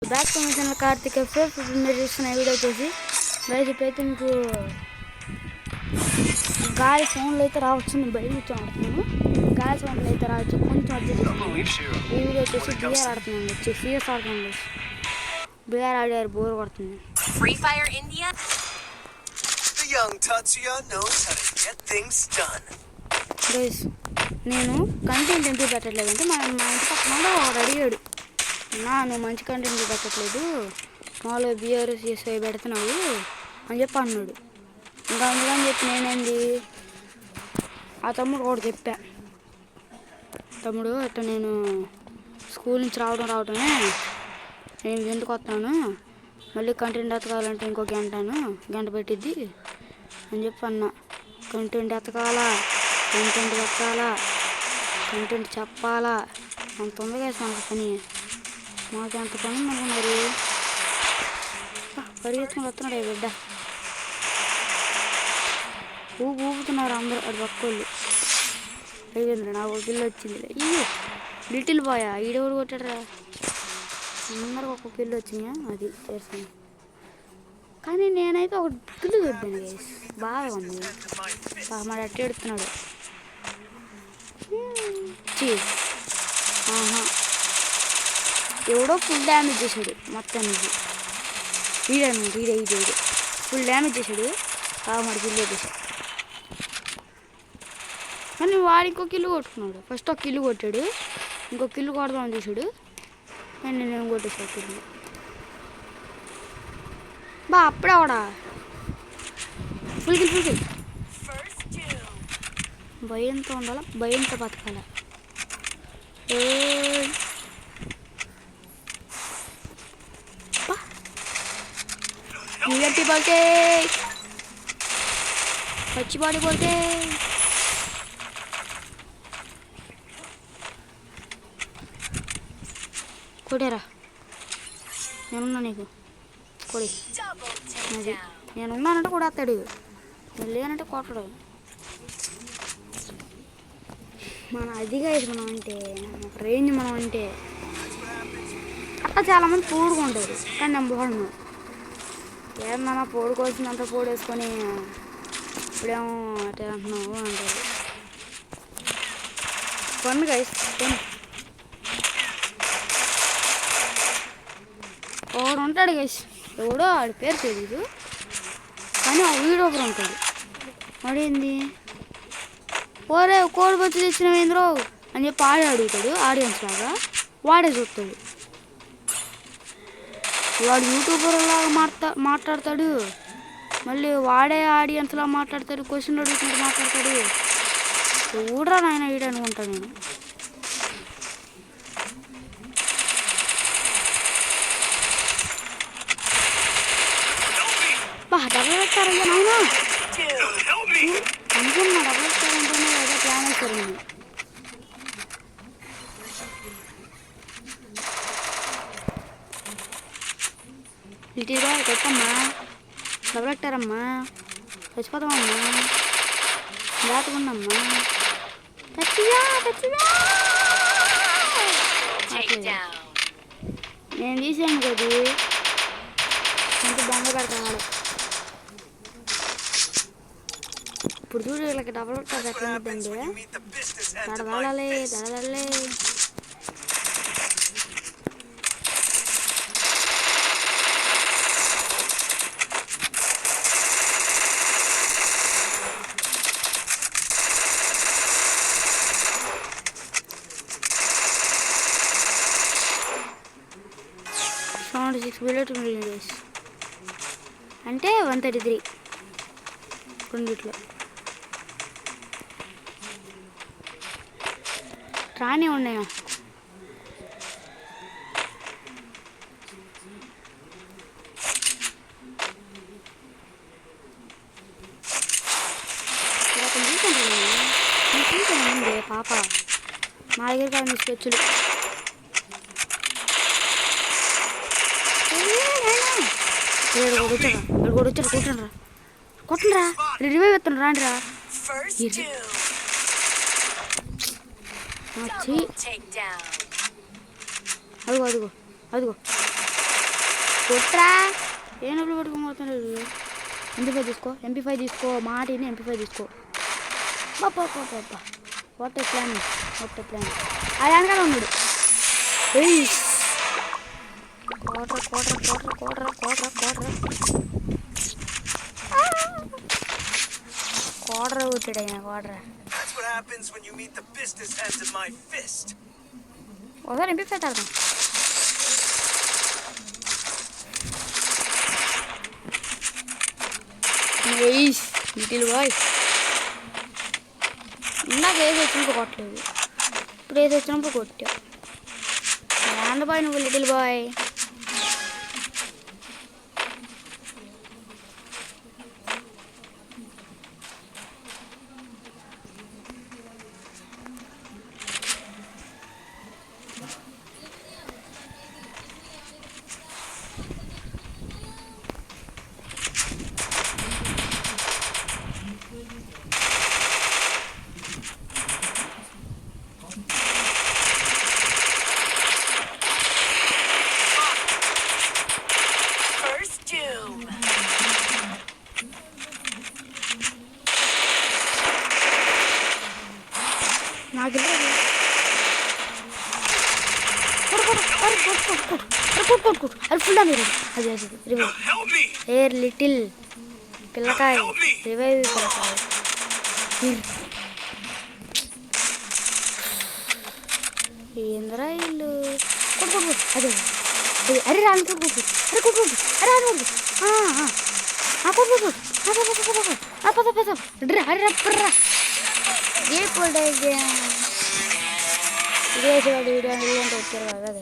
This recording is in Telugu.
Back to my channel Karthik FF. ఇప్పుడు మీరు చూస్తున్న వీడియో వచ్చేసి గైస్ ఇప్పుడైతే మీకు గాలి సౌండ్లు అయితే రావచ్చు. నేను బయట కూర్చొని ఆడుతున్నాను, గాలి సౌండ్లు అయితే రావచ్చు, కొంచెం అడ్జస్ట్ చేస్తున్నాను. ఈ వీడియో వచ్చేసి బిఆర్ ఆడుతున్నాను, వచ్చి సిఎస్ ఆడుతున్నాను. బిఆర్ ఆడారు, బోర్ కొడుతుంది. Free Fire India. The young Tatsuya knows how to get things done. Guys నేను కంటెంట్ ఎందుకు పెట్టట్లేదు అంటే మా ఇంటి పక్కన వాడు అడిగాడు, నువ్వు మంచి కంటెంట్ పెట్టట్లేదు, మాలో బిఆర్ సిఎస్ఐ పెడుతున్నావు అని చెప్పి అన్నాడు. ఇంకా అందుకని చెప్పి నేనేంది ఆ తమ్ముడు కూడా చెప్పా, తమ్ముడు అట్లా నేను స్కూల్ నుంచి రావడమే నేను ఎందుకు వస్తాను, మళ్ళీ కంటెంట్ ఎతకాలంటే ఇంకో గంట పెట్టిద్ది అని చెప్పి అన్నా. కంటెంట్ ఎతకాలా, కంటెంట్ పెట్టాలా, కంటెంట్ చెప్పాలా, అంత ఉంది కదా మనకు పని. మాకు ఎంత పని అనుకున్నారు. పరిగెత్తుకుని వస్తున్నాడు బిడ్డ, ఊపుతున్నారు అందరూ అటు పక్కోళ్ళు. అయిపోయింది, నాకు ఒక పిల్లి వచ్చింది. అయ్యో లిటిల్ బాయా, ఈడెవడు కొట్టాడరా, అందరికి ఒక పిల్లి వచ్చిందా, అది చేస్తాను. కానీ నేనైతే ఒక పిల్లి కొట్టాను గైస్, బాగా ఉంది. మా అట్ట ఎడుతున్నాడు. ఎవడో ఫుల్ డ్యామేజ్ చేశాడు మొత్తానికి. ఈడే ఫుల్ డ్యామేజ్ చేశాడు. మరి కిల్లు కొట్టేశాడు. కానీ వాడు ఇంకో కిల్లు కొట్టుకున్నాడు. ఫస్ట్ ఒక కిల్లు కొట్టాడు, ఇంకో కిల్లు కొడదామని చేశాడు, కానీ నేనేం కొట్టేశాడు కిల్లు. అప్పుడే అవడా ఫుల్ కిల్. భయంతో ఉండాలి, భయంతో బతకాల. పడితే పచ్చిపాడి పడితే కొట్టారా, నేనున్నా నీకు కొడి. అది నేనున్నానంటే కూడా వస్తాడు, నేను లేనంటే కొట్టడు. అదిగా మనం అంటే రేంజ్ మనం అంటే అట్లా చాలామంది పోడుకుంటారు, కానీ నేను పోడను. ఏమన్నా పోడుకోవాల్సినంత పోడేసుకొని ఇప్పుడేమో అటే అంటున్నావు అంటారు. కొన్ని గైస్ ఒకడు ఉంటాడు గైస్, ఎవడో ఆడి పేరు తెలీదు, కానీ ఆ వీడియో ఒకరు ఉంటాడు. వాడేంది ఓరే కోడి బచ్చి తెచ్చినవేంద్రో అని చెప్పి అడుగుతాడు. ఆడియన్స్ లాగా వాడే చూస్తాడు. వాడు యూట్యూబర్ లాగా మాట్లాడతాడు, మళ్ళీ వాడే ఆడియన్స్ లాగా మాట్లాడతాడు, క్వశ్చన్ అడుగుతుంటే మాట్లాడతాడు. చూడరా నాయన వీడు అనుకుంటాను నేను. డబ్బులు పెట్టారయ్యా నాయన అనుకున్నా, డబ్బులు పెట్టారంటేనే ఏదో ప్లాన్ వేస్తారు. నేను ఇటీవల కొట్టమ్మా, డబ్బులు పెట్టారమ్మా, చచ్చిపోతామమ్మా, దాటుకున్నామ్మా. నేను తీసాను కదా, ఎంత బొమ్మ పెడతాడు. ఇప్పుడు చూడు వీళ్ళకి డబ్బులు పెట్టారు ఎట్లా ఉంటుందండి, దడదడలే. సౌండ్ 6 బిలియన్ డేస్ అంటే 133 రెండిట్లో. రాని ఉన్నాయా తీసుకుంటాను పాప మా దగ్గర కాదు స్కెచ్లు. వచ్చారా కొట్టండిరా, రివైవ్ ఎత్తండి రాండిరా. అదిగో కొట్రా ఏ నవ్వులు పట్టుకోబోతున్నాడు. MP5 తీసుకో మాటిని MP5 తీసుకో. బాబా వాట్ ఏ ప్లాన్ అది అనగానే ఉన్నాడు. కోడ్ర కొట్టాడు ఆయన కోడ్ర. That's what happens when you meet the business heads of my fist. ఒకసారి MP5 తాడదాం. లిటిల్ బాయ్ ఇందాక ఏది వచ్చినప్పుడు కొట్టలేదు, ఇప్పుడు ఏది వచ్చినప్పుడు కొట్టా. ల్యాండ్ బాయ్ నువ్వు లిటిల్ బాయ్. First doom. నాకు అది ఫుల్ అని అది రివైవ్. Help me. ఏర్ లిటిల్ పిల్లకాయ రివైవ్ పిల్లకాయ. ఏంద్రా ఇల్లు కొట్టు అదే అరే రాను కొట్టు అరే కొట్టు అరే రాను ఏ వీడియో వచ్చారు కదా.